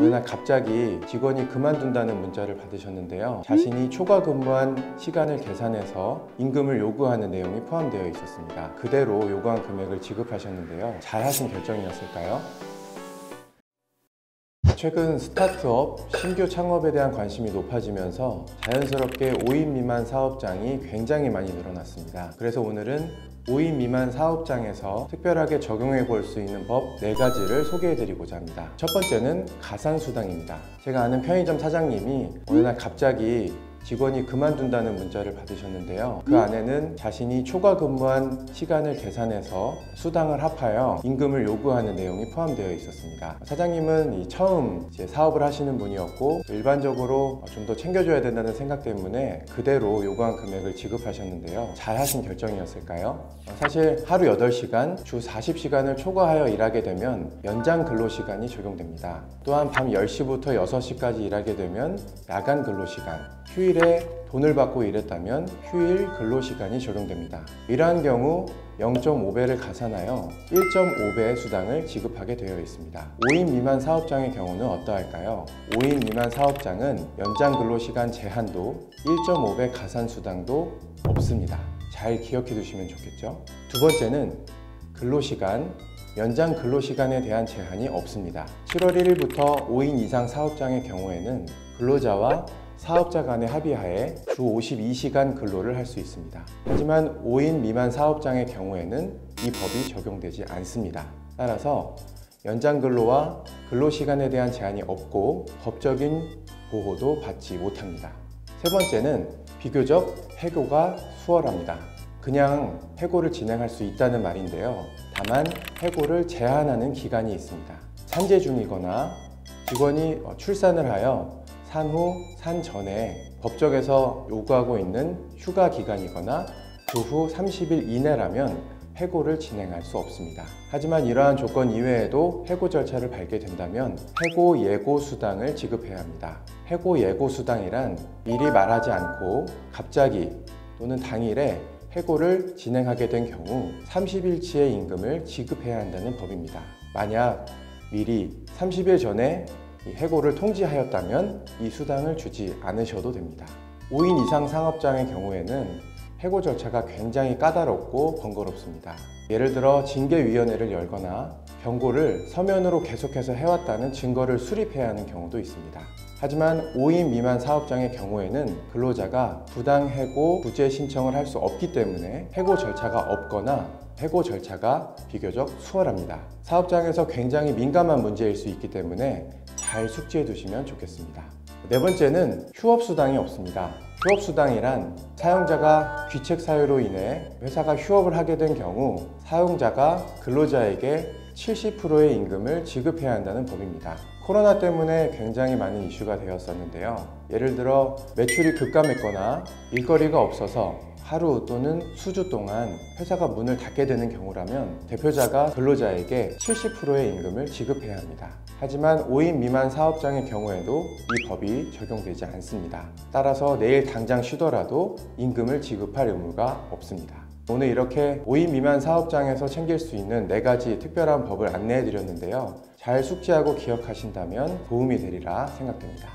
어느 날 갑자기 직원이 그만둔다는 문자를 받으셨는데요. 자신이 초과 근무한 시간을 계산해서 임금을 요구하는 내용이 포함되어 있었습니다. 그대로 요구한 금액을 지급하셨는데요. 잘하신 결정이었을까요? 최근 스타트업, 신규 창업에 대한 관심이 높아지면서 자연스럽게 5인 미만 사업장이 굉장히 많이 늘어났습니다. 그래서 오늘은 5인 미만 사업장에서 특별하게 적용해 볼 수 있는 법 4가지를 소개해 드리고자 합니다. 첫 번째는 가산수당입니다. 제가 아는 편의점 사장님이 어느 날 갑자기 직원이 그만둔다는 문자를 받으셨는데요. 그 안에는 자신이 초과 근무한 시간을 계산해서 수당을 합하여 임금을 요구하는 내용이 포함되어 있었습니다. 사장님은 처음 사업을 하시는 분이었고 일반적으로 좀 더 챙겨줘야 된다는 생각 때문에 그대로 요구한 금액을 지급하셨는데요. 잘하신 결정이었을까요? 사실 하루 8시간, 주 40시간을 초과하여 일하게 되면 연장 근로시간이 적용됩니다. 또한 밤 10시부터 6시까지 일하게 되면 야간 근로시간, 휴일에 돈을 받고 일했다면 휴일 근로시간이 적용됩니다. 이러한 경우 0.5배를 가산하여 1.5배의 수당을 지급하게 되어 있습니다. 5인 미만 사업장의 경우는 어떠할까요? 5인 미만 사업장은 연장 근로시간 제한도 1.5배 가산 수당도 없습니다. 잘 기억해 두시면 좋겠죠? 두 번째는 근로시간, 연장 근로시간에 대한 제한이 없습니다. 7월 1일부터 5인 이상 사업장의 경우에는 근로자와 사업자 간의 합의하에 주 52시간 근로를 할 수 있습니다. 하지만 5인 미만 사업장의 경우에는 이 법이 적용되지 않습니다. 따라서 연장 근로와 근로시간에 대한 제한이 없고 법적인 보호도 받지 못합니다. 세 번째는 비교적 해고가 수월합니다. 그냥 해고를 진행할 수 있다는 말인데요. 다만 해고를 제한하는 기간이 있습니다. 산재 중이거나 직원이 출산을 하여 산 후, 산 전에 법적에서 요구하고 있는 휴가 기간이거나 그 후 30일 이내라면 해고를 진행할 수 없습니다. 하지만 이러한 조건 이외에도 해고 절차를 밟게 된다면 해고 예고 수당을 지급해야 합니다. 해고 예고 수당이란 미리 말하지 않고 갑자기 또는 당일에 해고를 진행하게 된 경우 30일치의 임금을 지급해야 한다는 법입니다. 만약 미리 30일 전에 이 해고를 통지하였다면 이 수당을 주지 않으셔도 됩니다. 5인 이상 상업장의 경우에는 해고 절차가 굉장히 까다롭고 번거롭습니다. 예를 들어 징계위원회를 열거나 경고를 서면으로 계속해서 해왔다는 증거를 수립해야 하는 경우도 있습니다. 하지만 5인 미만 사업장의 경우에는 근로자가 부당해고 구제 신청을 할 수 없기 때문에 해고 절차가 없거나 해고 절차가 비교적 수월합니다. 사업장에서 굉장히 민감한 문제일 수 있기 때문에 잘 숙지해 두시면 좋겠습니다. 네 번째는 휴업수당이 없습니다. 휴업수당이란 사용자가 귀책 사유로 인해 회사가 휴업을 하게 된 경우 사용자가 근로자에게 70%의 임금을 지급해야 한다는 법입니다. 코로나 때문에 굉장히 많은 이슈가 되었었는데요. 예를 들어 매출이 급감했거나 일거리가 없어서 하루 또는 수주 동안 회사가 문을 닫게 되는 경우라면 대표자가 근로자에게 70%의 임금을 지급해야 합니다. 하지만 5인 미만 사업장의 경우에도 이 법이 적용되지 않습니다. 따라서 내일 당장 쉬더라도 임금을 지급할 의무가 없습니다. 오늘 이렇게 5인 미만 사업장에서 챙길 수 있는 4가지 특별한 법을 안내해 드렸는데요. 잘 숙지하고 기억하신다면 도움이 되리라 생각됩니다.